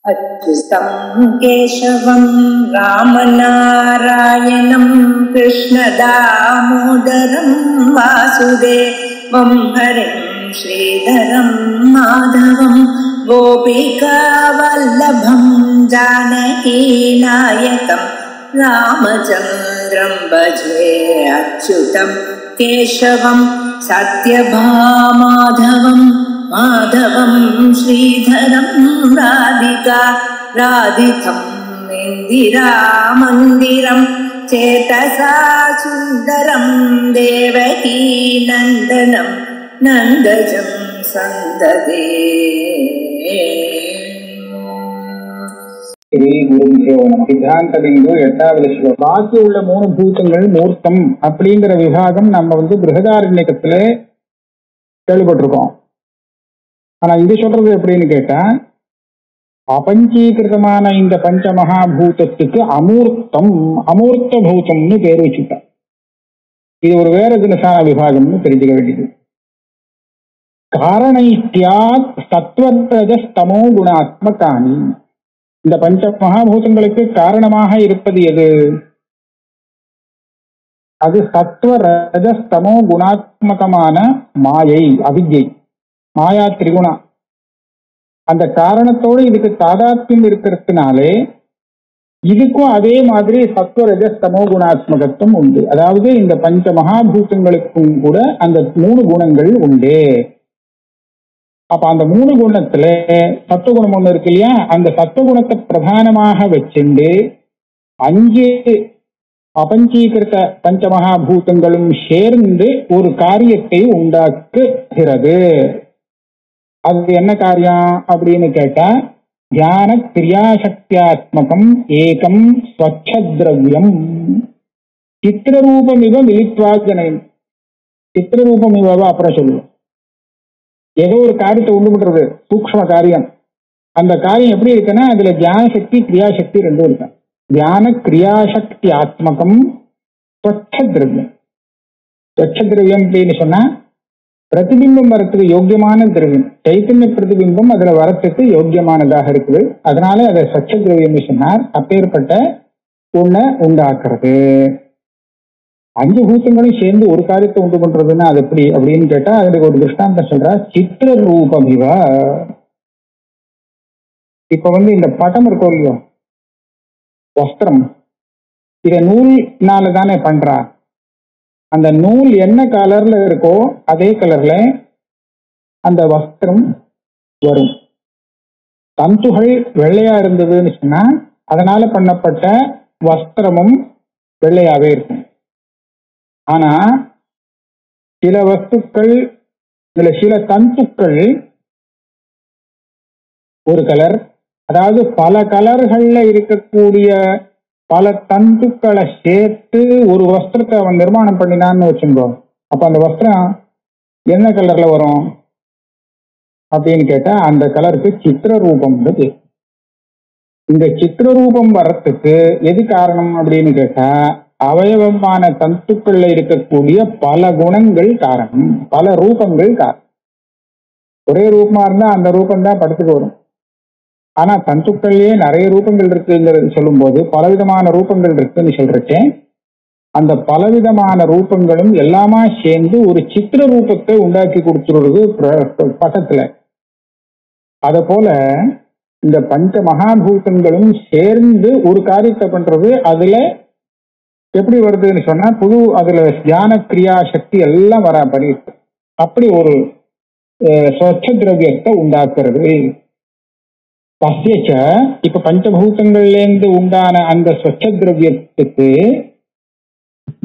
अच्युतं केशवं रामनारायणं कृष्णदामोदरं वासुदेवं हरिं श्रीधरं माधवं गोपिकावल्लभं जानकीनायकं रामचन्द्रं भजे। अच्युतं केशवं सत्यभामाधवं माधवं श्रीधरं राधिका राधितं इन्दिरामन्दिरं चेतसा सुन्दरं देवकी नन्दनं नन्दजं सन्ददे। சித்தாந்த பிந்து 8வது ஸ்லோகம். பாக்கி உள்ள 3 பூதங்கள் மூர்த்தம் அப்படிங்கிற விபாகம் நம்ம பிருஹதாரண்யகத்துல கேள்விப்பட்டிருக்கோம். ஆனா இது சொல்றது எப்படின்னு கேட்டா, அபஞ்சீகிருதமான இந்த பஞ்ச மகாபூதத்துக்கு அமூர்த்த பூதம்னு பேர் வச்சுட்டான். இது ஒரு வேற தினசான விபாகம்னு தெரிஞ்சுக்க வேண்டியது. காரணைத்யாத் சத்வரஜஸ்தமோ குணாத்மகானி. இந்த பஞ்ச மகாபூதங்களுக்கு காரணமாக இருப்பது எது? அது சத்வரஜஸ்தமோ குணாத்மகமான மாயை, அவித்யை, மாயா திரிகுணா. அந்த காரணத்தோடு இதுக்கு தாதாத்மியம் இருக்கிறதுனாலே இதுக்கும் அதே மாதிரி சத்வரஜஸ்தமோ குணாத்மகத்துவம் உண்டு. அதாவது இந்த பஞ்ச மகாபூதங்களுக்கும் கூட அந்த 3 குணங்கள் உண்டு. அப்ப அந்த 3 குணத்துல சத்துவகுணம் ஒண்ணு இருக்கு இல்லையா, அந்த சத்துவகுணத்தை பிரதானமாக வச்சுண்டு 5 அபஞ்சீகிருத பஞ்ச மகாபூதங்களும் சேர்ந்து ஒரு காரியத்தை உண்டாக்குகிறது. அது என்ன காரியம் அப்படின்னு கேட்டா, ஞான கிரியாசக்தியாத்மகம் ஏகம் ஸ்வச்சத்ரவ்யம் சித்திரரூபமிவ மிலித்வாஜனம். சித்திரரூபமிவ அப்புறம் சொல்லுவோம். ஏதோ ஒரு காரியத்தை உண்டு பண்றது, சூக்ஷ்ம காரியம். அந்த காரியம் எப்படி இருக்குன்னா, அதுல தியான சக்தி கிரியாசக்தி 2 இருக்கு. தியான கிரியாசக்தி ஆத்மகம் ஸ்வச்சத்ரவ்யம். ஸ்வச்சத்ரவ்யம் அப்படின்னு சொன்னா பிரதிபிம்பம் வரத்துக்கு யோக்கியமான திரவியம். சைத்தன்ய பிரதிபிம்பம் அதுல வரத்துக்கு யோக்கியமானதாக இருக்குது. அதனால அதை ஸ்வச்ச திரவியம் சொன்னார். அப்பேற்பட்ட ஒண்ண உண்டாக்குறது. 5 பூத்தங்களும் சேர்ந்து ஒரு காரியத்தை உண்டு பண்றதுன்னா அது எப்படி அப்படின்னு கேட்டா, அதுக்கு ஒரு திருஷ்டாந்தம் சொல்றா. சித்திர ரூபமிவ. இப்ப இந்த படம் இருக்கும் இல்லையோ, வஸ்திரம், இத நூல்னால தானே பண்றா. அந்த நூல் என்ன கலர்ல இருக்கோ அதே கலர்ல அந்த வஸ்திரம் வரும். தந்துகள் வெள்ளையா இருந்ததுன்னு சொன்னா அதனால பண்ணப்பட்ட வஸ்திரமும் வெள்ளையாவே இருக்கும். ஆனா சில வஸ்துக்கள், சில தந்துக்கள் ஒரு கலர், அதாவது பல கலர்கள்ல இருக்கக்கூடிய பல தந்துக்களை சேர்த்து ஒரு வஸ்திரத்தை அவன் நிர்மாணம் பண்ணினான்னு வச்சுக்கோ. அப்ப அந்த வஸ்திரம் என்ன கலர்ல வரும் அப்படின்னு கேட்டா, அந்த கலருக்கு சித்திர ரூபம். இந்த சித்திர ரூபம் வர்றதுக்கு எது காரணம் அப்படின்னு கேட்டா, அவயவமான தந்துக்கள்ல இருக்கக்கூடிய பல குணங்கள் காரணம், பல ரூபங்கள் காரணம். ஒரே ரூபமா இருந்தா அந்த ரூபம் தான் படத்துக்கு வரும். ஆனா தந்துக்கள்லயே நிறைய ரூபங்கள் இருக்குங்கிறது சொல்லும் போது பலவிதமான ரூபங்கள் இருக்குன்னு சொல்றேன். அந்த பலவிதமான ரூபங்களும் எல்லாமா சேர்ந்து ஒரு சித்திர ரூபத்தை உண்டாக்கி கொடுத்துருது படத்துல. அத போல இந்த பஞ்ச மகாபூதங்களும் சேர்ந்து ஒரு காரியத்தை பண்றது. அதுல எப்படி வருதுன்னு சொன்னா, அதுல தியான கிரியா சக்தி எல்லாம் வராபடி அப்படி ஒரு ஸ்வச்ச திரவியத்தை உண்டாக்குறது. இப்ப பஞ்சபூதங்கள்ல இருந்து உண்டான அந்த ஸ்வச்ச திரவியத்துக்கு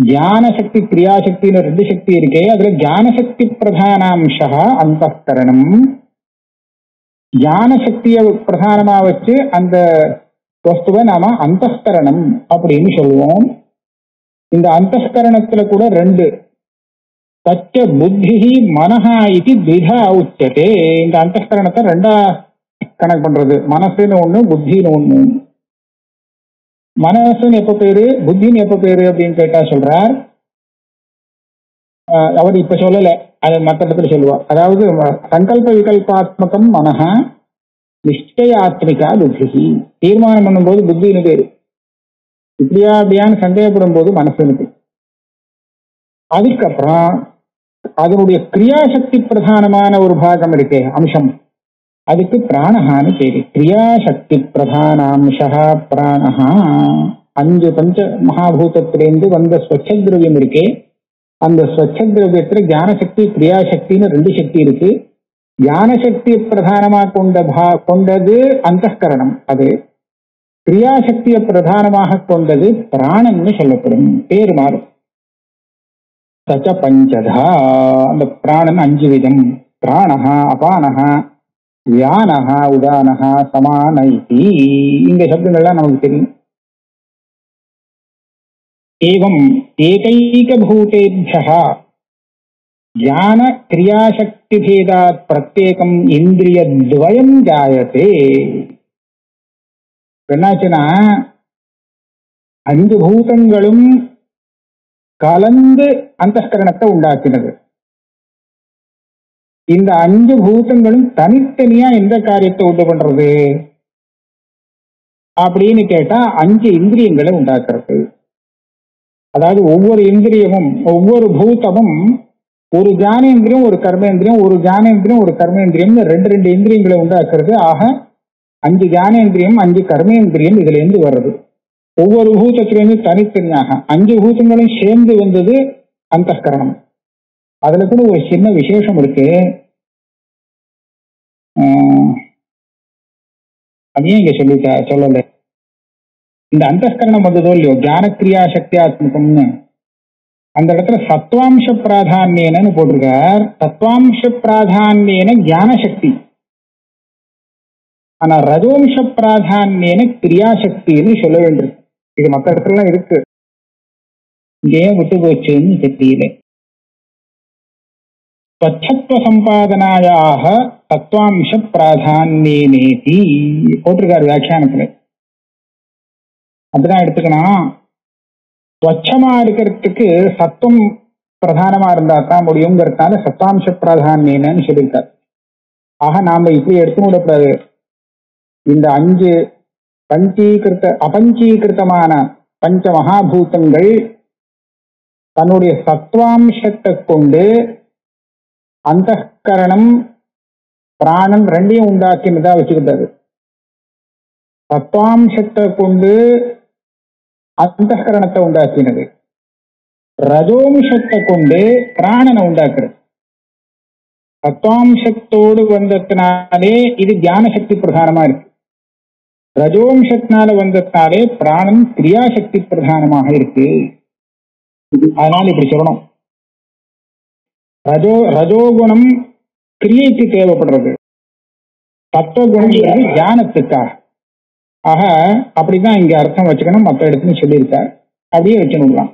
ஞான சக்தி கிரியாசக்தின்னு 2 சக்தி இருக்கே. அதுல ஞான சக்தி பிரதானாம்சா அந்தஸ்கரணம். ஞான சக்தியை பிரதானமா வச்சு அந்த வஸ்துவை நாம அந்தஸ்கரணம் அப்படின்னு சொல்லுவோம். இந்த அந்தஸ்கரணத்துல கூட 2, சச்ச புத்தி மனஹா இது த்விதா உச்சதே. இந்த அந்தஸ்கரணத்தை 2ஆ கணக்கு பண்றது. மனசுன்னு ஒண்ணு, புத்தின்னு ஒண்ணு. மனசுன்னு எப்ப பேரு, புத்தின்னு எப்ப பேரு அப்படின்னு கேட்டா சொல்றார். அவர் இப்ப சொல்லல, அதை மற்ற இடத்துல சொல்லுவார். அதாவது சங்கல்ப விகல்பாத்மகம் மனஹ, நிச்சயாத்மிகா புத்தி. தீர்மானம் பண்ணும்போது புத்தின்னு பேரு. இப்படியா அப்படியான்னு சந்தேகப்படும் போது மனசுன்னு. அதுக்கப்புறம் அதனுடைய கிரியாசக்தி பிரதானமான ஒரு பாகம் இருக்கே, அம்சம், அதுக்கு பிராணஹான்னு பேரு. கிரியாசக்தி பிரதானாம்சா பிராணஹா. 5 பஞ்ச மகாபூதத்திலிருந்து வந்த ஸ்வச்ச திரவியம் இருக்கே, அந்த ஸ்வச்ச திரவியத்துல ஞானசக்தி கிரியாசக்தின்னு 2 சக்தி இருக்கு. ஞானசக்தியை பிரதானமா கொண்டது அந்தఃகரணம். அது கிரியாசக்தியை பிரதானமாக கொண்டது பிராணன்னு சொல்லப்படும். பேர் மாறும். சச்ச பஞ்சதா. அந்த பிராணன் 5 விதம். பிராணஹா, அபானஹா, வியானஹா, உதானஹா, சமானைதி. இந்த சப்தங்கள்லாம் நமக்கு தெரியும். ஏவம் ஏகைக பூதேभ्यः ஞான கிரியாசக்தி பேதாத் பிரத்யேகம் இந்திரியத்வயம் ஜாயதே. என்னாச்சுன்னா 5 பூதங்களும் கலந்து அந்தஸ்கரணத்தை உண்டாக்கினது. இந்த 5 பூதங்களும் தனித்தனியா எந்த காரியத்தை உண்டு பண்றது அப்படின்னு கேட்டா 5 இந்திரியங்களை உண்டாக்குறது. அதாவது ஒவ்வொரு இந்திரியமும் ஒவ்வொரு பூதமும் ஒரு ஞானேந்திரியம் ஒரு கர்மேந்திரியம், ஒரு ஞானேந்திரியம் ஒரு கர்மேந்திரியம், 2 இந்திரியங்களை உண்டாக்குறது. ஆக 5 ஞானேந்திரியம் 5 கர்மேந்திரியம் இதுல இருந்து வர்றது. ஒவ்வொரு பூதத்திலிருந்து தனித்தனியாக 5 பூதங்களும் சேர்ந்து வந்தது அந்தஸ்கரணம். அதுல கூட ஒரு சின்ன விசேஷம் இருக்கு. அதையும் இங்க சொல்லல. இந்த அந்தஸ்கரணம் வந்ததோ இல்லையோ, ஞானக்கிரியா சக்தியாத்மகம்னு, அந்த இடத்துல சத்வாம்ச பிராதான்யன்னு போட்டிருக்கார். சத்வாம்ச பிராதான்யன ஞானசக்தி, ஆனா ரஜோம்ச பிராதான்யன கிரியாசக்தின்னு சொல்ல வேண்டியிருக்கு. இது மற்ற இடத்துல இருக்கு, இங்கே விட்டு போச்சுன்னு தெரியல. ஸ்வச்சத்துவ சம்பாதனாயாக சத்வாம்ச பிராதான்யேனேதி போட்டிருக்காரு வியாக்கியானத்துல. அப்படிதான் எடுத்துக்கணும். ஸ்வச்சமா இருக்கிறதுக்கு சத்துவம் பிரதானமா இருந்தா தான் முடியுங்கிறதுனால சத்வாம்ச பிராதான்யன்னு சொல்லியிருக்காரு. ஆக நாம இப்படி எடுத்து விடக்கூடாது. இந்த 5 அபஞ்சீகிருத்தமான பஞ்ச மகாபூதங்கள் தன்னுடைய சத்வாம்சத்தை கொண்டு அந்தఃகரணம் பிராணன் 2ஐயும் உண்டாக்கினதா வச்சுக்கிட்டாரு. சத்வாம்சத்தை கொண்டு அந்தःகரணத்தை உண்டாக்கினது, ரஜோம்சத்தை கொண்டு பிராணனை உண்டாக்குறது. சத்வாம்சத்தோடு வந்ததுனாலே இது ஞானசக்தி பிரதானமா இருக்கு. ரஜோம்சத்தினால வந்ததுனாலே பிராணன் கிரியாசக்தி பிரதானமாக இருக்கு. அதனால இப்படி சொல்லணும். ரஜோகுணம் கிரியைக்கு தேவைப்படுறது, தத்துவகுணம் ஞானத்துக்காக. ஆக அப்படிதான் இங்க அர்த்தம் வச்சுக்கணும். மற்ற இடத்துலையும் சொல்லியிருக்கார், அப்படியே வச்சுக்கலாம்.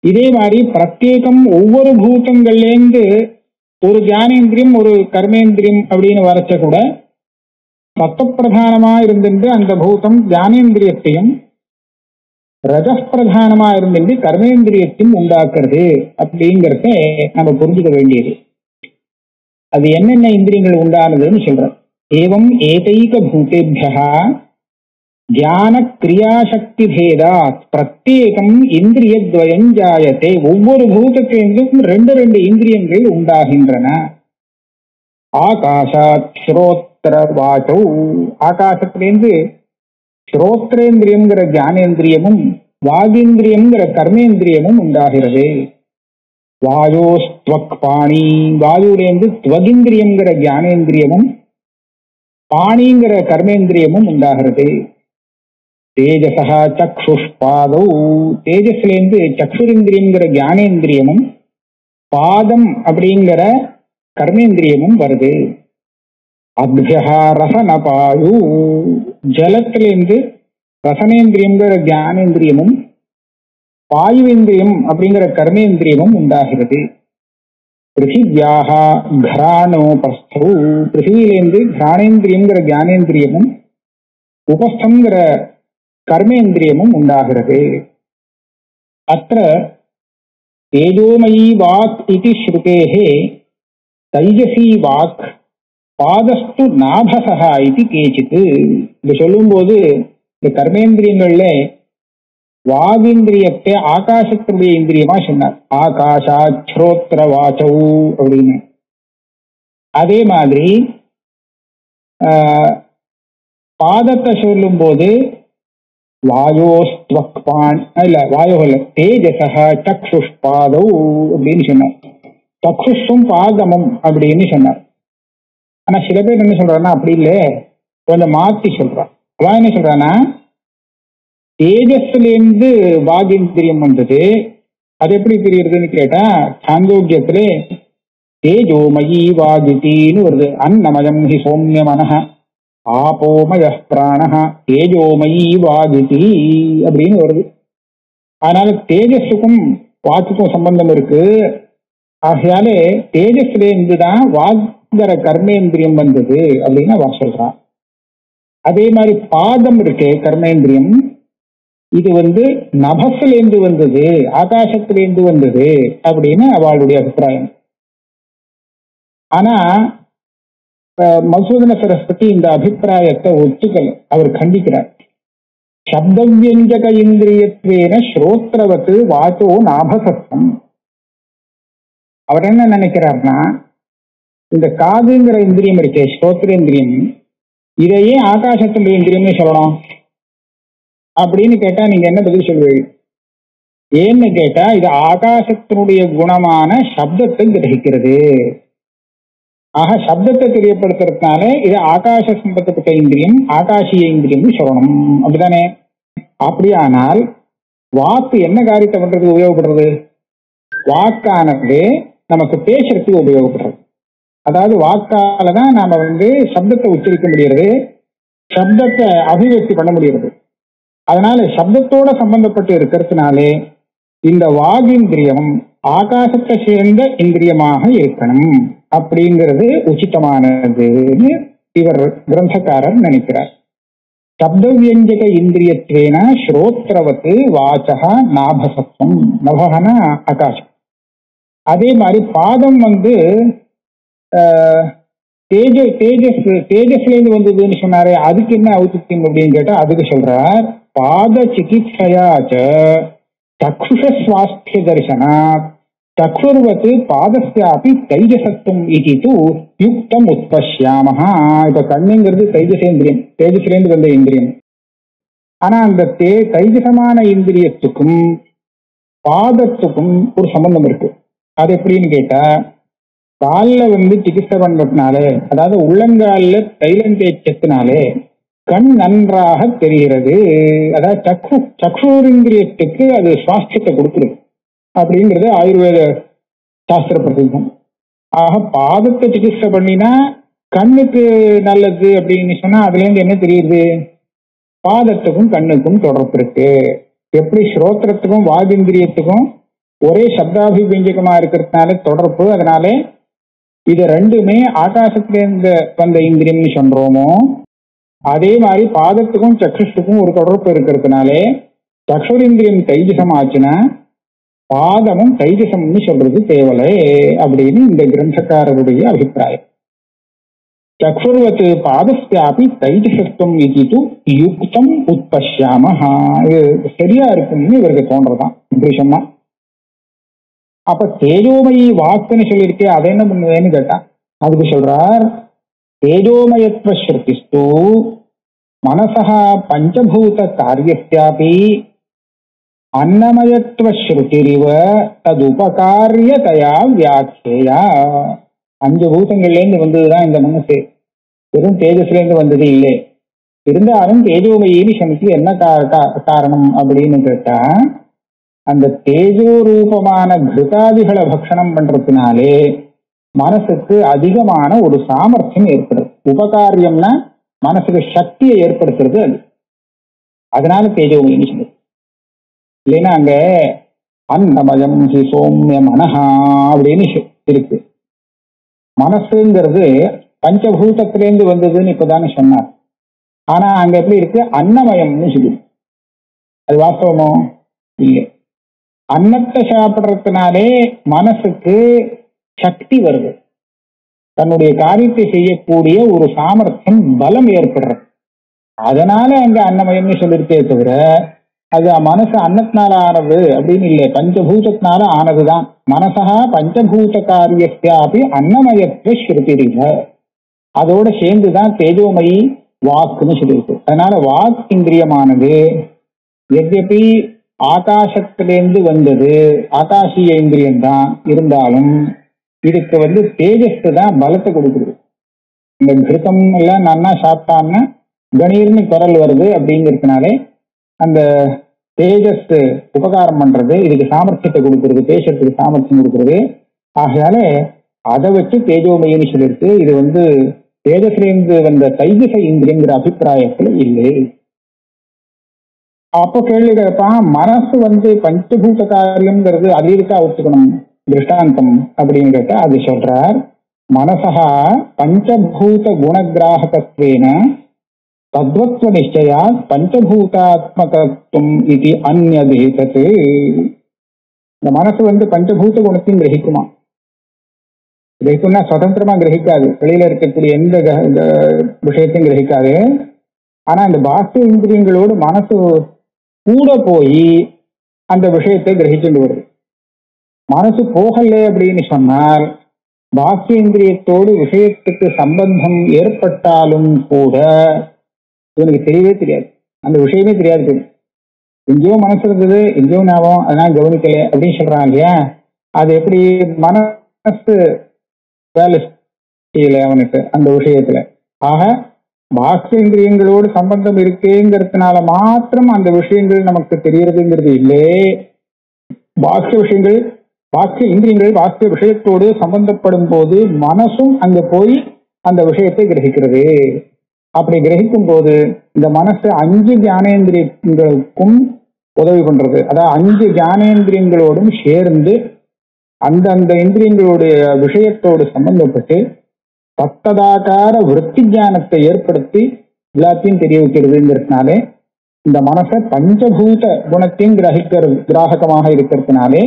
இதே மாதிரி பிரத்யேகம் ஒவ்வொரு பூதங்கள்லேருந்து ஒரு ஞானேந்திரியம் ஒரு கர்மேந்திரியம் அப்படின்னு வரைச்ச கூட சத்தப்பிரதானமா இருந்துட்டு அந்த பூதம் ஞானேந்திரியத்தையும் ரஜப்பிரதானமா இருந்துட்டு கர்மேந்திரியத்தையும் உண்டாக்குறது அப்படிங்கிறத நம்ம புரிஞ்சுக்க வேண்டியது. அது என்னென்ன இந்திரியங்கள் உண்டானதுன்னு சொல்ற. ஏவம் ஏகைக பூதேभ्यः ஞான கிரியாசக்தி பேதாத் பிரத்யேகம் இந்திரியத்வயம் ஜாயதே. ஒவ்வொரு பூதத்திலிருந்தும் 2 இந்திரியங்கள் உண்டாகின்றன. ஆகாஷாத் ஸ்ரோத்ர வாசௌ. ஆகாசத்திலிருந்து ஸ்ரோத்ரேந்திரியம்ங்கிற ஞானேந்திரியமும் வாகேந்திரியம்ங்கிற கர்மேந்திரியமும் உண்டாகிறது. வாயோஸ்த்வக் பாணி. வாயுலேருந்து துவகிந்திரியம்ங்கிற ஞானேந்திரியமும் பாணிங்கிற கர்மேந்திரியமும் உண்டாகிறது. தேஜசா சக்ஷுஷ்பாதௌ. தேஜஸ்லேருந்து சக்ஷுரிந்திரியம்ங்கிற ஞானேந்திரியமும் பாதம் அப்படிங்கிற கர்மேந்திரியமும் வருது. அப்ஜஹா ரசனபாயு. ஜலத்திலேருந்து ரசனேந்திரியம்ங்கிற ஞானேந்திரியமும் வாயுவேந்திரியம் அப்படிங்கிற கர்மேந்திரியமும் உண்டாகிறது. பிருத்திவியாக கிராணோபஸ்தௌ. பிருத்திவியிலேருந்து கிராணேந்திரியம்ங்கிற ஞானேந்திரியமும் உபஸ்தங்கிற கர்மேந்திரியமும் உண்டாகிறது. அത്ര தேஜோமயி வாக் இதி ஸ்ருதேஹே தைஜசி வாக் பாதஸ்து நாபசா இது கேச்சித்து. இது சொல்லும் போது இந்த கர்மேந்திரியங்கள்ல வாகிந்திரியத்தை ஆகாசத்தினுடைய இந்திரியமா சொன்னார். ஆகாஷா ஸ்ரோத்ர வாசௌ அப்படின்னு. அதே மாதிரி பாதத்தை சொல்லும் போது வாயோஸ்த்வக்பான் இல்ல வாயோ இல்ல தேஜச சக்ஷுஷ்பாதௌ அப்படின்னு சொன்னார். சக்ஷுஷும் பாதமும் அப்படின்னு சொன்னார். ஆனா சில பேர் என்ன சொல்றான்னா அப்படி இல்ல, கொஞ்சம் மாத்தி சொல்றான். அவன் என்ன சொல்றான்னா தேஜஸ்லேருந்து வாகிந்திரியம் வந்தது. அது எப்படி தெரியுதுன்னு கேட்டா சாந்தோக்கியத்துல தேஜோமயி வாகித்தின்னு வருது. அன்னமயம் ஹி சௌமிய மனஹ ஆபோமய பிராணஹ தேஜோமயி வாகிதி அப்படின்னு வருது. அதனால தேஜஸுக்கும் வாக்குக்கும் சம்பந்தம் இருக்கு. ஆகையாலே தேஜஸ்ல இருந்துதான் வாக்குங்கிற கர்மேந்திரியம் வந்தது அப்படின்னு அவன் சொல்றான். அதே மாதிரி பாதம் இருக்கே கர்மேந்திரியம், இது நபஸ்லேருந்து வந்தது, ஆகாசத்திலேருந்து வந்தது அப்படின்னு அவளுடைய அபிப்பிராயம். ஆனா மசூதன சரஸ்வதி இந்த அபிப்பிராயத்தை ஒத்துக்கல, அவர் கண்டிக்கிறார். சப்தவியஞ்சக இந்திரியத்வேன ஸ்ரோத்ரவத்து வாச்சோ நாபசத்தம். அவர் என்ன நினைக்கிறார்னா இந்த காதுங்கிற இந்திரியம் இருக்கே ஸ்ரோத்ரேந்திரியம், இதையே ஆகாசத்தினுடைய இந்திரியம்னு சொல்லணும் அப்படின்னு கேட்டா நீங்க என்ன பதில் சொல்வீங்க? ஏன்னு கேட்டா இது ஆகாசத்தினுடைய குணமான சப்தத்தை கிரகிக்கிறது. ஆக சப்தத்தை தெரியப்படுத்துறதுனால இது ஆகாச சம்பந்தப்பட்ட இந்திரியம், ஆகாசிய இந்திரியம் சொல்லணும், அப்படித்தானே? அப்படியானால் வாக்கு என்ன காரியத்தை பண்றதுக்கு உபயோகப்படுறது? வாக்கானது நமக்கு பேசுறதுக்கு உபயோகப்படுறது. அதாவது வாக்கால தான் நாம சப்தத்தை உச்சரிக்க முடியறது, சப்தத்தை அபிவியக்தி பண்ண முடியறது. அதனால சப்தத்தோட சம்பந்தப்பட்டு இருக்கிறதுனாலே இந்த வாகிந்திரியம் ஆகாசத்தை சேர்ந்த இந்திரியமாக இருக்கணும் அப்படிங்கிறது உச்சிதமானதுன்னு இவர் கிரந்தக்காரர் நினைக்கிறார். சப்தவியஞ்சக இந்திரியத்வேன ஸ்ரோத்ரவத்து வாச்சக நாபசத்துவம். நபகன ஆகாசம். அதே மாதிரி பாதம் தேஜஸ்லேருந்து வந்ததுன்னு சொன்னாரு. அதுக்கு என்ன ஔச்சித்யம் அப்படின்னு கேட்டா அதுக்கு சொல்றார் பாத சிகிச்சையாச்ச சக்ஷுஷஸ்வாஸ்திய தரிசனாத் சக்ஷுர்வத் பாதஸ்யாபி தைஜசத்துவம் இது யுக்தம் உத்பஷ்யாமஹா. இப்ப கண்ணுங்கிறது தைஜசேந்திரியம், தேஜஸ்லேருந்து வந்த இந்திரியம். ஆனா அந்த தைஜசமான இந்திரியத்துக்கும் பாதத்துக்கும் ஒரு சம்பந்தம் இருக்கு. அது எப்படின்னு கேட்டா காலில் சிகிச்சை பண்றதுனால, அதாவது உள்ளங்காலில் தைலம் தேய்ச்சத்தினாலே கண் நன்றாக தெரிகிறது. அதாவது சக்ஷூரிந்திரியத்துக்கு அது சுவாஸ்தியத்தை கொடுக்குது அப்படிங்கிறது ஆயுர்வேத சாஸ்திர பிரசித்தம். ஆக பாதத்தை சிகிச்சை பண்ணினா கண்ணுக்கு நல்லது அப்படின்னு சொன்னா அதுல இருந்து என்ன தெரியுது? பாதத்துக்கும் கண்ணுக்கும் தொடர்பு இருக்கு. எப்படி ஸ்ரோத்திரத்துக்கும் வாகிந்திரியத்துக்கும் ஒரே சப்தாபிவியஞ்சகமா இருக்கிறதுனால தொடர்பு, அதனால இது ரெண்டுமே ஆகாசத்திலிருந்து வந்த இந்திரியம்னு சொல்றோமோ, அதே மாதிரி பாதத்துக்கும் சக்ஷுஷுக்கும் ஒரு தொடர்பு இருக்கிறதுனாலே சக்ஷுரிந்திரியம் தைஜசம் ஆச்சுன்னா பாதமும் தைஜசம்னு சொல்றது தேவலை அப்படின்னு இந்த கிரந்தக்காரருடைய அபிப்பிராயம். சக்ஷுர்வத் பாதஸ்யாபி தைஜசத்துவம் இது யுக்தம் உத்பஷ்யாமஹா. இது சரியா இருக்குன்னு இவருக்கு தோன்றதான் இப்படி சொன்னா. அப்ப தேஜோமயி வாக்குன்னு சொல்லியிருக்கே அதை என்ன பண்ணுவேன்னு கேட்டா அதுக்கு சொல்றார் தேஜோமயத்வ ஸ்ருதிஸ்து மனசா பஞ்சபூத காரியஸ்யாபி அன்னமயத்வ ஸ்ருதிரிவ ததுபகாரியதயா வியாக்கியா. 5 பூதங்கள்லேருந்து வந்ததுதான் இந்த மனசு, வெறும் தேஜஸ்லேருந்து வந்தது இல்லை. இருந்தாலும் தேஜோமயின்னு சொன்னது என்ன காரணம் அப்படின்னு கேட்டா அந்த தேஜோ ரூபமான கிருதாதிகளை பக்ஷணம் பண்றதுனாலே மனசுக்கு அதிகமான ஒரு சாமர்த்தியம் ஏற்படுது. உபகாரியம்னா மனசுக்கு சக்தியை ஏற்படுத்துறது அது. அதனால தேஜோமயின்னு சொல்லுது. இல்லைன்னா அங்க அன்னமயம் ஹி சௌமிய மனஹா அப்படின்னு இருக்கு. மனசுங்கிறது பஞ்சபூதத்திலேருந்து வந்ததுன்னு இப்பதானே சொன்னார். ஆனா அங்க எப்படி இருக்கு? அன்னமயம்னு சொல்லுது. அது வாஸ்தவமோ? இல்லை. அன்னத்தை சாப்பிட்றதுனாலே மனசுக்கு சக்தி வருது. தன்னுடைய காரியத்தை செய்யக்கூடிய ஒரு சாமர்த்தியம் பலம் ஏற்படுறது. அதனால அங்க அன்னமயம்னு சொல்லிருக்கே தவிர அது மனசு அன்னத்தினால ஆனது அப்படின்னு இல்லை, பஞ்சபூதத்தினால ஆனதுதான். மனசா பஞ்சபூத காரியஸ்யாபி அன்னமயத்துவ ஸ்ருதிரிக, அதோட சேர்ந்துதான் தேஜோமயி வாக்குன்னு சொல்லியிருக்கு. அதனால வாக் இந்திரியமானது எத்யபி ஆகாசத்திலேருந்து வந்தது, ஆகாசிய இந்திரியம் தான் இருந்தாலும் இதுக்கு தேஜஸ் தான் பலத்தை கொடுக்குது. இந்த கிருத்தம் எல்லாம் நன்னா சாப்பிட்டான்னா கணீர்னு குரல் வருது அப்படிங்கிறதுனாலே அந்த தேஜஸ் உபகாரம் பண்றது, இதுக்கு சாமர்த்தியத்தை கொடுக்கறது, பேசுறதுக்கு சாமர்த்தியம் கொடுக்கறது. ஆகையால அதை வச்சு தேஜோமயின்னு சொல்லியிருக்கு. இது தேஜஸ்லேருந்து வந்த தைஜச இந்திரியங்கிற அபிப்பிராயத்துல இல்லை. அப்போ கேள்வி கேட்பான், மனசு பஞ்சபூத காரியம்ங்கிறது அது இருக்கா ஒத்துக்கணும் திருஷ்டாந்தம் அப்படின்னு கேட்டா அது சொல்றார். மனசா பஞ்சபூத குணகிராகத்வேன தத்வத்வ நிச்சயா பஞ்சபூதாத்மகத்துவம் இது அந்நதேதது. இந்த மனசு பஞ்சபூத குணத்தையும் கிரகிக்குமா? கிரகிக்கும்னா சுதந்திரமா கிரகிக்காது, வெளியில இருக்கக்கூடிய எந்த விஷயத்தையும் கிரகிக்காது. ஆனா இந்த பாக்கிய இந்திரியங்களோடு மனசு கூட போய் அந்த விஷயத்தை கிரகிச்சுட்டு வருது. மனசு போகலை அப்படின்னு சொன்னால் பாக்கிய இந்திரியத்தோடு விஷயத்துக்கு சம்பந்தம் ஏற்பட்டாலும் கூட இவனுக்கு தெரியவே தெரியாது, அந்த விஷயமே தெரியாது. எங்கேயோ மனசு இருந்தது, எங்கேயோ ஞாபகம், அதனால கவனிக்கல அப்படின்னு சொல்றான் இல்லையா? அது எப்படி மனசு வேலை செய்யல அவனுக்கு அந்த விஷயத்துல. ஆக பாக்கியேந்திரியங்களோடு சம்பந்தம் இருக்கேங்கிறதுனால மாத்திரம் அந்த விஷயங்கள் நமக்கு தெரியறதுங்கிறது இல்லை. பாக்கிய விஷயங்கள், பாக்கிய இந்திரியங்கள் பாக்கிய விஷயத்தோடு சம்பந்தப்படும் போது மனசும் அங்க போய் அந்த விஷயத்தை கிரகிக்கிறது. அப்படி கிரகிக்கும் போது இந்த மனசு 5 ஞானேந்திரியங்களுக்கும் உதவி பண்றது. அதாவது 5 ஞானேந்திரியங்களோடும் சேர்ந்து அந்த இந்திரியங்களுடைய விஷயத்தோடு சம்பந்தப்பட்டு தத்ததாகார விருத்தி ஞானத்தை ஏற்படுத்தி எல்லாத்தையும் தெரிய வைக்கிறதுங்கிறதுனாலே இந்த மனசை பஞ்சபூத குணத்தையும் கிராககமாக இருக்கிறதுனாலே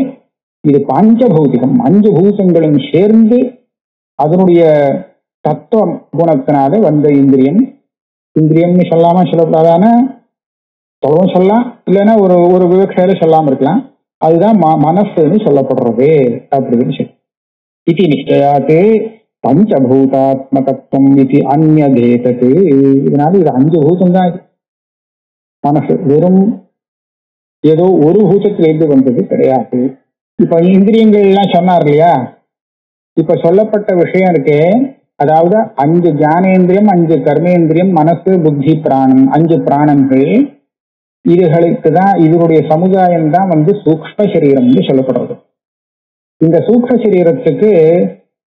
இது பஞ்சபௌதிகம், 5 பூதங்களும் சேர்ந்து அதனுடைய தத்துவம் குணத்தினால வந்த இந்திரியம். இந்திரியம்னு சொல்லாம சொல்லக்கூடாதான சொல்லவும் சொல்லலாம், இல்லைன்னா ஒரு விவக்ஷையில சொல்லாம இருக்கலாம். அதுதான் மனசுன்னு சொல்லப்படுறது அப்படின்னு சொல்லி இது நிச்சயாத்து பஞ்சபூதாத்மகத்துவம் இது அந்நதேதது. இதனால இது 5 பூதம் தான் மனசு, வெறும் ஏதோ ஒரு பூதத்திலிருந்து வந்தது கிடையாது. இப்ப இந்திரியங்கள் எல்லாம் சொன்னார் இல்லையா? இப்ப சொல்லப்பட்ட விஷயம் இருக்கே, அதாவது 5 ஞானேந்திரியம், 5 கர்மேந்திரியம், மனசு, புத்தி, பிராணம், 5 பிராணங்கள், இதுகளுக்கு தான் இதனுடைய சமுதாயம் தான் சூக்ஷ்ம சரீரம்னு சொல்லப்படுறது. இந்த சூக்ஷ்ம சரீரத்துக்கு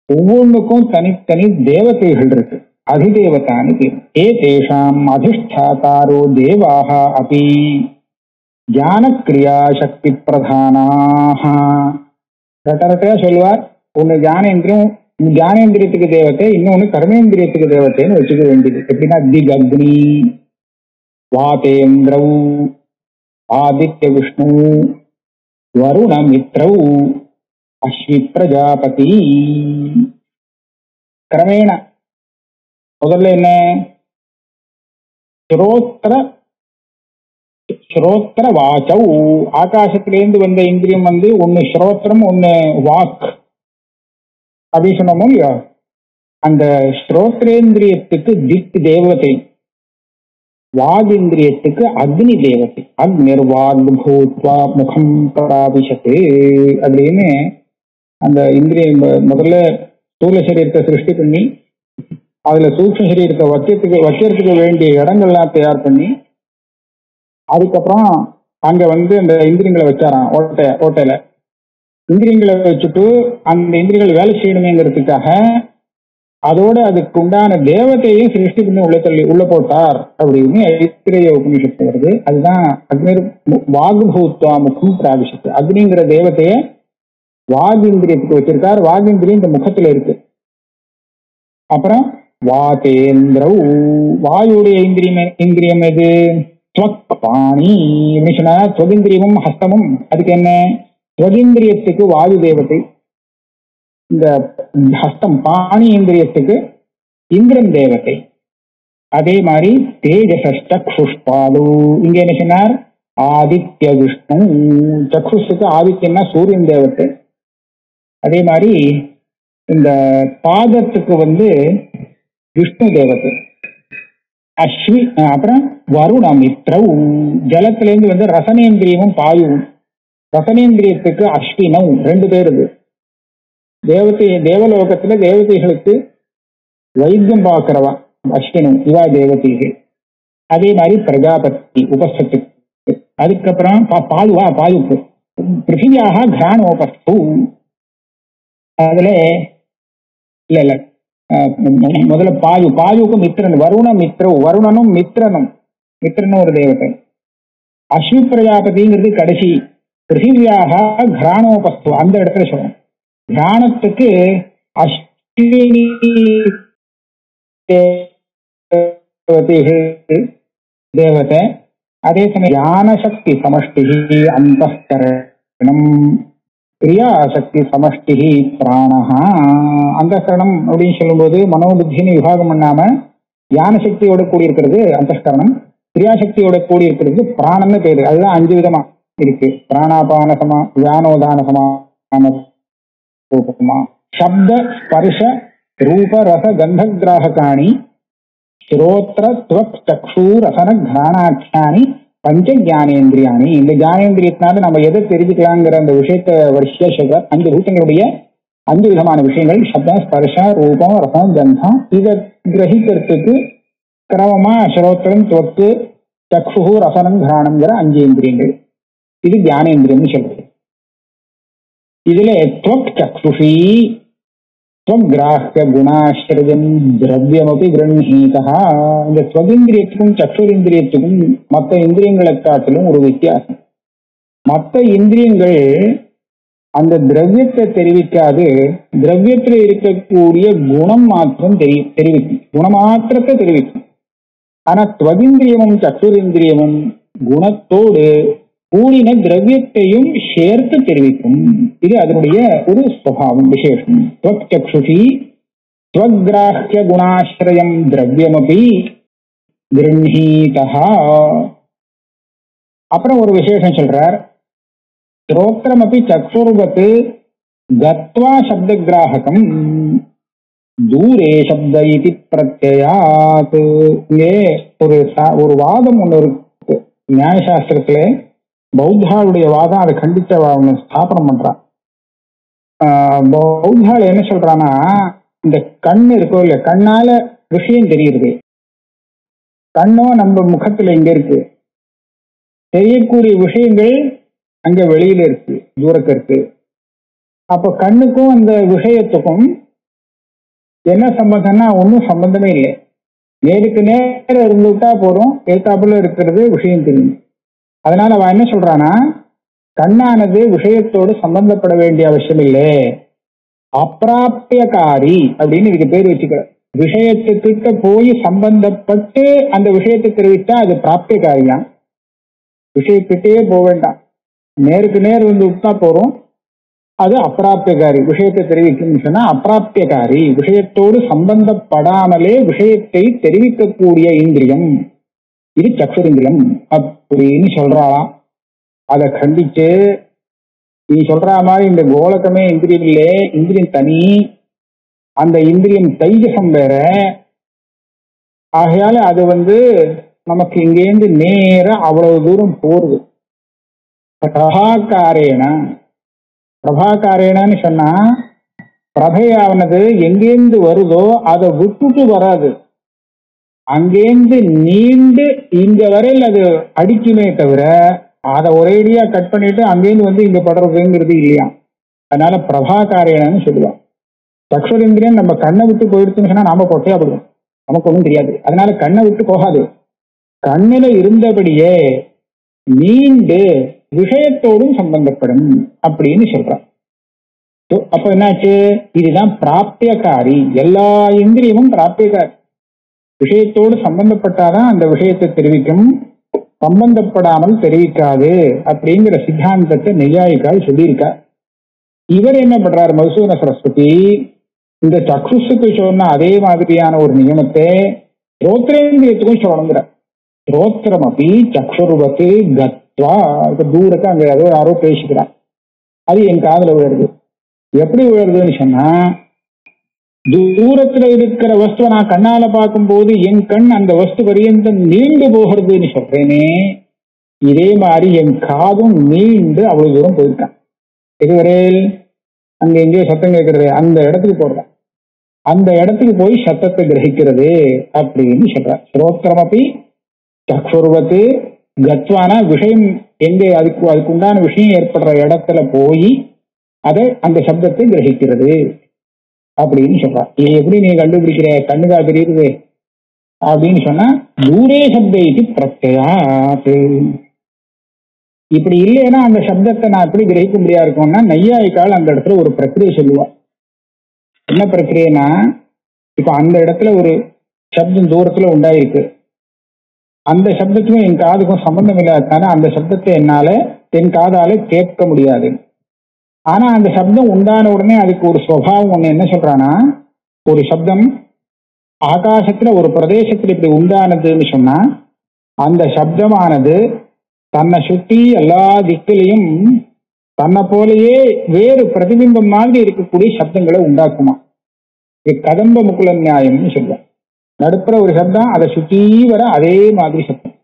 ஒவ்வொன்றுக்கும் தனித்தனி தேவதைகள் இருக்கு, அதிதேவதான்னு பேர். தேஷாம் அதிஷ்டாதாரோ தேவாக அபி ஞான கிரியா சக்தி பிரதானாக. ரெட்டரையா சொல்லுவார். ஒன்னு ஞானேந்திரியத்துக்கு தேவத்தை, இன்னொன்னு கர்மேந்திரியத்துக்கு தேவத்தைன்னு வச்சுக்க வேண்டியது. எப்படின்னா திக் அக்னி, வாதேந்திரவு, ஆதித்ய விஷ்ணு, வருண மித்ரவு, அஸ்வி பிரஜாபதி. கிரமேண முதல்ல என்ன? ஸ்ரோத்திர வாச்சவ், ஆகாசத்திலேருந்து வந்த இந்திரியம் ஒன்னு ஸ்ரோத்திரம், ஒன்னு வாக் அப்படின்னு சொன்னோமோ இல்லையா? அந்த ஸ்ரோத்ரேந்திரியத்துக்கு திக் தேவதை, வாகிந்திரியத்துக்கு அக்னி தேவதை. அக்னிர் வாக் பூத்வா முகம் பராபிஷத்து அப்படின்னு அந்த இந்திரியம் முதல்ல ஸ்தூல சரீரத்தை சிருஷ்டி பண்ணி அதுல சூக்ஷ்ம சரீரத்தை வைக்கிறதுக்கு வேண்டிய இடங்கள்லாம் தயார் பண்ணி அதுக்கப்புறம் அங்க அந்த இந்திரியங்களை வச்சாராம் ஓட்டையில. இந்திரியங்களை வச்சுட்டு அந்த இந்திரியங்கள் வேலை செய்யணுமேங்கிறதுக்காக அதோட அதுக்கு உண்டான தேவத்தையும் சிருஷ்டி பண்ணி உள்ள போட்டார் அப்படின்னு ஐத்திரேய உபநிஷத்து வருது. அதுதான் அக்னிர் வாகுபூத்வா முகம் பிராபிஷத்து. அக்னிங்கிற தேவத்தைய வாகிந்திரியத்துக்கு வச்சிருக்கார். வாகிந்திரியம் இந்த முகத்துல இருக்கு. அப்புறம் வாதேந்திரவ், வாயுடைய இந்திரியம் எது? பாணி அப்படின்னு சொன்னா தொகிந்திரியமும் ஹஸ்தமும். அதுக்கு என்ன? தொகிந்திரியத்துக்கு வாயு தேவதை, இந்த ஹஸ்தம் பாணி இந்திரியத்துக்கு இந்திரன் தேவத்தை. அதே மாதிரி தேஜசஷ்டக்ஷுஷ்பாலு, இங்க என்ன சொன்னார்? ஆதித்ய விஷ்ணு. சக்ஷுஷுக்கு ஆதித்யன்னா சூரியன் தேவத்தை. அதே மாதிரி இந்த பாதத்துக்கு விஷ்ணு தேவத்தை. அஸ்வி, அப்புறம் வருணமித்ரவ், ஜலத்திலேருந்து ரசனேந்திரியமும் பாயுவும். ரசனேந்திரியத்துக்கு அஸ்வினம் 2 பேர் இது. தேவலோகத்துல தேவதைகளுக்கு வைத்தியம் பார்க்கிறவா அஸ்வினம், இவா தேவதைகள். அதே மாதிரி பிரஜாபதி உபஸ்தத்துக்கு. அதுக்கப்புறம் பாயுக்கு பிருத்திவியாக கிரானோபஸ்து. அதுல இல்ல முதல்ல பாயுக்கு மித்ரன், வருணனும் மித்ரனும் ஒரு தேவதை. அஸ்வி பிரஜாபதிங்கிறது கடைசி. பிருத்திவியாக கிரானோபஸ்து அந்த இடத்துல சொல்லணும். கிரானத்துக்கு அஸ்வினி தேவதை. அதே சமயம் ஞானசக்தி சமஷ்டி அந்தஸ்கரணம், கிரியாசக்தி சமஷ்டி பிராணஹா. அந்தஸ்கரணம் அப்படின்னு சொல்லும்போது மனோபுத்தின்னு விபாகம் பண்ணாம ஞானசக்தியோட கூடியிருக்கிறது அந்தஸ்கரணம், கிரியாசக்தியோட கூடியிருக்கிறது பிராணம்னு பேரு. அதுதான் 5 விதமா இருக்கு. பிராணாபான சமா, வியானோதான சமான, சப்த ஸ்பர்ஷ ரூப ரச கந்த கிராஹகாணி ஸ்ரோத்ர த்வக் சக்ஷு ரசன கிராணாட்சியானி பஞ்ச ஞானேந்திரியாணி. இந்த ஞானேந்திரியத்தினால நம்ம எதை தெரிஞ்சுக்கலாங்கிற அந்த விஷயத்தை வரிசையா சொல்றார். 5 பூதங்களுடைய 5 விதமான விஷயங்கள், சப்த ஸ்பர்ஷ ரூபம் ரசம் கந்தம். இதை கிரகிக்கிறதுக்கு கிரமமா ஸ்ரோத்திரம் துவக்கு சக்ஷு ரசனம் கிராணம்ங்கிற 5 இந்திரியங்கள். இது ஞானேந்திரியம்னு சொல்றது. இதுல துவக் சக்ஷுஷி ஸ்வக்ராஹ்ய குணாஸ்ரயம் திரவியமபி கிரஹீதா. இந்த ஸ்வகிந்திரியத்துக்கும் சக்ஷுரிந்திரியத்துக்கும் மற்ற இந்திரியங்களை காட்டிலும் ஒரு வித்தியாசம். மற்ற இந்திரியங்கள் அந்த திரவியத்தை தெரிவிக்காது, திரவியத்தில் இருக்கக்கூடிய குணம் மாத்திரம் தெரிவிக்கும், குணமாத்திரத்தை தெரிவிக்கும். ஆனா ஸ்வகிந்திரியமும் சக்ஷுரிந்திரியமும் குணத்தோடு கூடின திரவியத்தையும் சேர்த்து தெரிவிக்கும். இது அதனுடைய ஒரு சுபாவம், விசேஷம். ஸ்வக்ஷுஷி ஸ்வக்ராஹ்ய குணாஸ்ரயம் திரவியமபி கிரஹீதா. அப்புறம் ஒரு விசேஷம் சொல்றார். ஸ்ரோத்ரமபி சக்ஷுர்வத் கத்வா சப்த கிராஹகம் தூரே சப்த இதி பிரத்யாத். இங்கே ஒரு வாதம் ஒன்று இருக்கு நியாயசாஸ்திரத்துல. பௌத்தாளுடைய வாதம் அதை கண்டிச்ச அவங்க ஸ்தாபனம் பண்றான். பௌத்தாள் என்ன சொல்றான்னா, இந்த கண்ணு இருக்கோ இல்லையா, கண்ணால விஷயம் தெரியுது. கண்ணோ நம்ம முகத்துல இங்க இருக்கு, தெரியக்கூடிய விஷயங்கள் அங்க வெளியில இருக்கு, தூரக்கு இருக்கு. அப்ப கண்ணுக்கும் அந்த விஷயத்துக்கும் என்ன சம்பந்தம்னா ஒன்றும் சம்பந்தமே இல்லை. நேருக்கு நேரம் இருந்துட்டா போறோம், ஏத்தாப்புல இருக்கிறது விஷயம் தெரியும். அதனால அவன் என்ன சொல்றானா, கண்ணானது விஷயத்தோடு சம்பந்தப்பட வேண்டிய அவசியம் இல்லை, அப்பிராப்தியகாரி அப்படின்னு இதுக்கு பேர் வச்சுக்கிற. விஷயத்துக்கிட்ட போய் சம்பந்தப்பட்டு அந்த விஷயத்தை தெரிவித்தா அது பிராப்தியகாரிதான். விஷயத்துக்கிட்டே போக வேண்டாம், நேருக்கு நேர் வந்து விட்டா போறோம், அது அப்பிராப்தியகாரி. விஷயத்தை தெரிவிக்கும் சொன்னா அப்பிராப்தியகாரி, விஷயத்தோடு சம்பந்தப்படாமலே விஷயத்தை தெரிவிக்கக்கூடிய இந்திரியம் இது சக்ஷுரிந்திரியம் அப்படின்னு சொல்றாளாம். அதை கண்டிச்சு நீ சொல்ற மாதிரி இந்த கோலக்கமே இந்திரியம் இல்லை, இந்திரியம் தனி, அந்த இந்திரியம் தைஜசம் வேற. ஆகையால அது நமக்கு இங்கேருந்து நேர அவ்வளவு தூரம் போறது. பிரபாகாரேனன்னு சொன்னா பிரபையானது எங்கேருந்து வருதோ அதை விட்டுட்டு வராது, அங்கேருந்து நீண்டு இங்க வரையில் அது அடிக்குமே தவிர அதை ஒரேடியா கட் பண்ணிட்டு அங்கேருந்து இங்க படுறதுங்கிறது இல்லையா. அதனால பிரபாகாரேனன்னு சொல்லுவான். சக்ஷுரேந்திரியன் நம்ம கண்ணை விட்டு போயிடுச்சுன்னு சொன்னா நாம போட்டே அப்படிவோம், நமக்கு ஒன்றும் தெரியாது. அதனால கண்ணை விட்டு போகாது, கண்ணில இருந்தபடியே நீண்டு விஷயத்தோடும் சம்பந்தப்படும் அப்படின்னு சொல்றான். அப்ப என்னாச்சு, இதுதான் பிராப்தியகாரி. எல்லா இந்திரியமும் பிராப்தியகாரி, விஷயத்தோடு சம்பந்தப்பட்டாதான் அந்த விஷயத்தை தெரிவிக்கும், சம்பந்தப்படாமல் தெரிவிக்காது அப்படிங்கிற சித்தாந்தத்தை நெய்யாயிக்கால் சொல்லியிருக்கா. இவர் என்ன பண்றாரு மதுசூதன சரஸ்வதி, இந்த சக்ஷுஷுக்கு சொன்ன அதே மாதிரியான ஒரு நியமத்தை ஸ்ரோத்ரேந்திரியத்துக்கும் சொல்லுங்கிறார். ஸ்ரோத்திரம் அப்படி சக்ஷுர்வத்து கத்வா, தூரத்தை அங்க யாரோ பேசிக்கிறார், அது என் காதுல விழுறது. எப்படி விழுறதுன்னு சொன்னா, தூரத்துல இருக்கிற வஸ்துவை நான் கண்ணால பார்க்கும் போது என் கண் அந்த வஸ்து பரியந்தம் நீண்டு போகிறதுன்னு சொல்றேனே, இதே மாதிரி என் காதும் நீண்டு அவ்வளவு தூரம் போயிருக்கான். இதுவரையில் அங்க எங்கேயோ சத்தம் கேட்கறது, அந்த இடத்துக்கு போடுறேன், அந்த இடத்துக்கு போய் சத்தத்தை கிரகிக்கிறது அப்படின்னு சொல்றார். ஸ்ரோத்திரமப்பி சக்ஷுர்வத்து கத்வான, விஷயம் எங்கே அதுக்கு உண்டான விஷயம் ஏற்படுற இடத்துல போய் அதை அந்த சப்தத்தை கிரகிக்கிறது அப்படின்னு சொல்றா. இது எப்படி நீ கண்டுபிடிக்கிற, கண்ணுக்கா தெரியுது அப்படின்னு சொன்னா, தூரே சப்தைக்கு பிரத்யா, இப்படி இல்லைன்னா அந்த சப்தத்தை நான் எப்படி கிரகிக்க முடியா இருக்கும்னா, நையாயிக்கால் அந்த இடத்துல ஒரு பிரக்கிரியை சொல்லுவா. என்ன பிரக்கிரியனா, இப்ப அந்த இடத்துல ஒரு சப்தம் தூரத்துல உண்டாயிருக்கு, அந்த சப்தத்துக்கும் என் காதுக்கும் சம்பந்தம் இல்லாததான அந்த சப்தத்தை என் காதால கேட்க முடியாது. ஆனா அந்த சப்தம் உண்டான உடனே அதுக்கு ஒரு சுபாவம் ஒண்ணு என்ன சொல்றானா, ஒரு சப்தம் ஆகாசத்துல ஒரு பிரதேசத்துல இப்படி உண்டானதுன்னு சொன்னா, அந்த சப்தமானது தன்னை சுற்றி எல்லா திக்கிலையும் தன்னை போலேயே வேறு பிரதிபிம்பம் மாதிரி இருக்கக்கூடிய சப்தங்களை உண்டாக்குமா. இது கதம்ப முக்குல நியாயம்னு சொல்லுவோம். நடுப்புற ஒரு சப்தம், அதை சுற்றி வர அதே மாதிரி சப்தம்,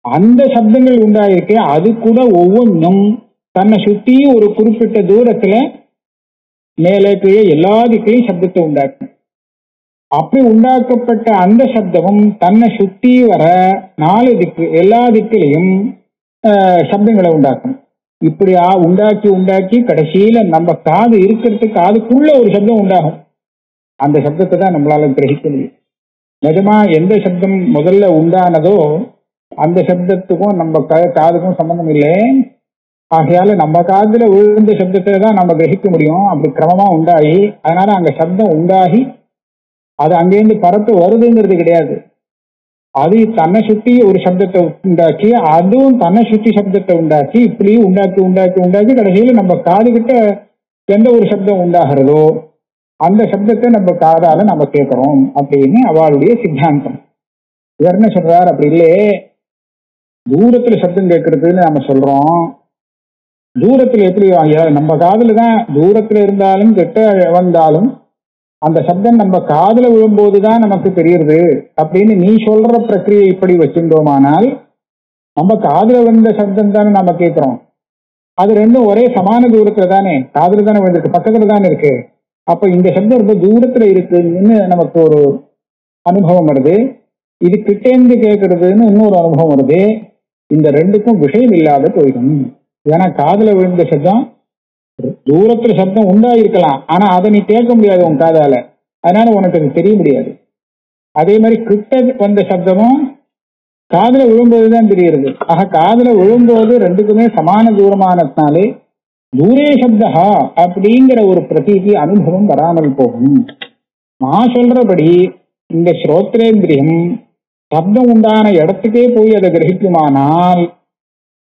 அந்த சப்தங்கள் உண்டாயிருக்கே அது கூட ஒவ்வொன்றும் தன்னை சுற்றி ஒரு குறிப்பிட்ட தூரத்துல மேலே கீழே எல்லா திக்கிலையும் சப்தத்தை உண்டாக்கும். அப்படி உண்டாக்கப்பட்ட அந்த சப்தமும் தன்னை சுற்றி வர 4 திக்கு எல்லா திக்கிலையும் சப்தங்களை உண்டாக்கும். இப்படியா உண்டாக்கி உண்டாக்கி கடைசியில நம்ம காது இருக்கிறதுக்கு அதுக்குள்ள ஒரு சப்தம் உண்டாகும். அந்த சப்தத்தை தான் நம்மளால கிரகிக்க முடியும். நிஜமா எந்த சப்தம் முதல்ல உண்டானதோ அந்த சப்தத்துக்கும் நம்ம காதுக்கும் சம்பந்தம் இல்லை. ஆகையால நம்ம காதுல விழுந்த சப்தத்தை தான் நம்ம கிரகிக்க முடியும். அப்படி கிரமமா உண்டாகி, அதனால அங்க சப்தம் உண்டாகி அது அங்கேருந்து பரப்பு வருதுங்கிறது கிடையாது. அது தன்னை சுற்றி ஒரு சப்தத்தை உண்டாக்கி, அதுவும் தன்னை சுற்றி சப்தத்தை உண்டாக்கி, இப்படி உண்டாக்கி உண்டாக்கி உண்டாக்கி கடைசியில நம்ம காது கிட்ட எந்த ஒரு சப்தம் உண்டாகிறதோ அந்த சப்தத்தை நம்ம காதால நம்ம கேட்கிறோம் அப்படின்னு அவளுடைய சித்தாந்தம். இவர் என்ன சொல்றார், அப்படி இல்லையே, தூரத்துல சப்தம் கேட்கறதுன்னு நம்ம சொல்றோம். தூரத்துல எப்படி நம்ம காதுல தான், தூரத்துல இருந்தாலும் கிட்ட வந்தாலும் அந்த சப்தம் நம்ம காதுல விழும்போதுதான் நமக்கு தெரியுது அப்படின்னு நீ சொல்ற பிரக்கிரியை இப்படி வச்சிருந்தோமானால், நம்ம காதுல வந்த சப்தம் தானே நம்ம கேட்கிறோம். அது ரெண்டும் ஒரே சமான தூரத்துல தானே, காதுல தானே விழுந்திருக்கு, பக்கத்துல தானே இருக்கு. அப்ப இந்த சப்தம் ரொம்ப தூரத்துல இருக்குன்னு நமக்கு ஒரு அனுபவம் வருது. இது கிட்டேந்து கேட்கறதுன்னு இன்னொரு அனுபவம் வருது. இந்த ரெண்டுக்கும் விஷயம் இல்லாத போயிடும். ஏன்னா காதுல விழுந்த சப்தம் தூரத்துல சப்தம் உண்டாயிருக்கலாம், ஆனா அதை நீ கேட்க முடியாது உன் காதால, அதனால உனக்கு அது தெரிய முடியாது. அதே மாதிரி கிட்ட வந்த சப்தமும் காதுல விழும்போதுதான் தெரியுது. ஆக காதுல விழும்போது ரெண்டுக்குமே சமான தூரமானதுனாலே தூரே சப்தா அப்படிங்கிற ஒரு பிரதீதி அனுபவம் வராமல் போகும். நான் சொல்றபடி இந்த ஸ்ரோத்ரேந்திரியம் சப்தம் உண்டான இடத்துக்கே போய் அதை கிரகிக்குமானால்,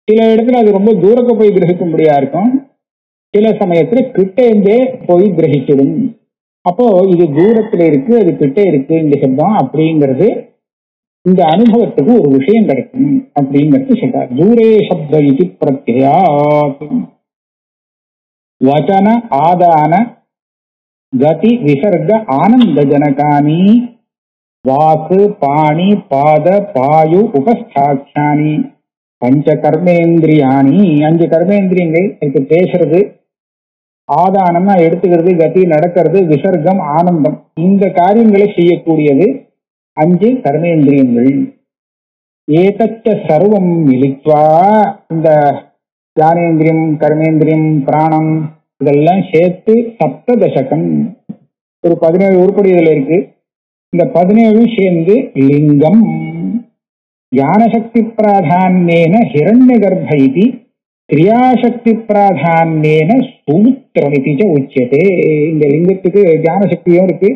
சில இடத்துல அது ரொம்ப தூரக்க போய் கிரகிக்கும்படியா இருக்கும், சில சமயத்துல கிட்ட இருந்தே போய் கிரகிச்சிடும். அப்போ இது தூரத்துல இருக்கு, அது கிட்ட இருக்கு இந்த சப்தம் அப்படிங்கிறது, இந்த அனுபவத்துக்கு ஒரு விஷயம் கிடைக்கும் அப்படிங்கிறது சொல்றார். தூரே சப்த இது பிரத்யா வச்சன ஆதான கதி விசர்க ஆனந்த ஜனகானி வாக்கு பாணி பாத பாயு உபஸ்தாட்சானி பஞ்ச கர்மேந்திரியாணி. 5 கர்மேந்திரியங்கள் இதுக்கு பேசுறது, ஆதானம்னா எடுத்துக்கிறது, கதி நடக்கிறது, விசர்க்கம் ஆனந்தம், இந்த காரியங்களை செய்யக்கூடியது 5 கர்மேந்திரியங்கள். ஏதச்ச சர்வம் மிலித்வா, இந்த ஞானேந்திரியம் கர்மேந்திரியம் பிராணம் இதெல்லாம் சேர்த்து சப்ததசகம், ஒரு 17 உருப்படி இதுல இருக்கு. இந்த 17 சேர்ந்து லிங்கம். ஞானசக்தி பிராதான்யேன ஹிரண்ய கர்ப்பைதி கிரியாசக்தி பிராதான்யேன சூத்திரமிதி உச்சியதே. இந்த லிங்கத்துக்கு ஞானசக்தியும் இருக்கு,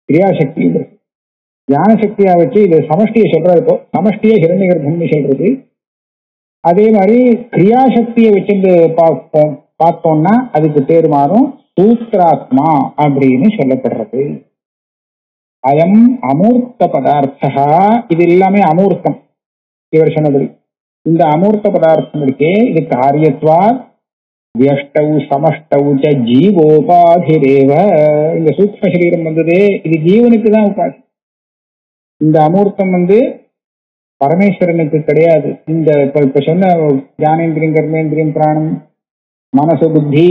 கிரியாசக்தியும் இருக்கு. ஞானசக்தியா வச்சு இது சமஷ்டியை சொல்றது, இப்போ சமஷ்டியை ஹிரண்ய கர்ப்பம்னு சொல்றது. அதே மாதிரி கிரியாசக்தியை வச்சு பார்ப்போம் பார்த்தோம்னா அதுக்கு பேர் மாறும் சூத்ராத்மா அப்படின்னு சொல்லப்படுறது. அயம் அமூர்த்த பதார்த்தா, இது எல்லாமே அமூர்த்தம். இவர் சொன்னபடி இந்த அமூர்த்த பதார்த்தம் இருக்கே, இது காரியத்வா வியஷ்டவு சமஷ்டவு ஜீவோபாதிரேவ. இந்த சூக்ஷ்ம சரீரம் வந்ததே இது ஜீவனுக்கு தான் உபாதி. இந்த அமூர்த்தம் பரமேஸ்வரனுக்கு கிடையாது. இந்த இப்ப சொன்ன ஞானேந்திரியம் கர்மேந்திரியம் பிராணம் மனசு புத்தி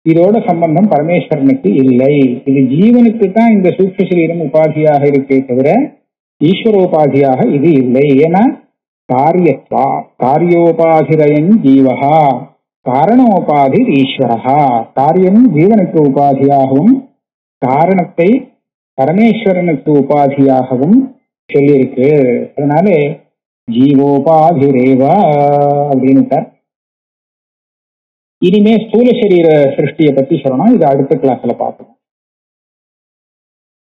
இதோட சம்பந்தம் பரமேஸ்வரனுக்கு இல்லை. இது ஜீவனுக்கு தான் இந்த சூக்ஷ்ம சரீரம் உபாதியாக இருக்கே தவிர ஈஸ்வரோபாதியாக இது இல்லை. ஏன்னா காரியத்வா காரியோபாதிரயன் ஜீவஹா காரணோபாதி ஈஸ்வரஹா. காரியம் ஜீவனுக்கு உபாதியாகவும் காரணத்தை பரமேஸ்வரனுக்கு உபாதியாகவும் சொல்லியிருக்கு. அதனால ஜீவோபாதிரேவா அப்படின்னு. இனிமே ஸ்தூல சரீர சிருஷ்டியை பத்தி சொல்லணும். இது அடுத்த கிளாஸ்ல பார்ப்போம்.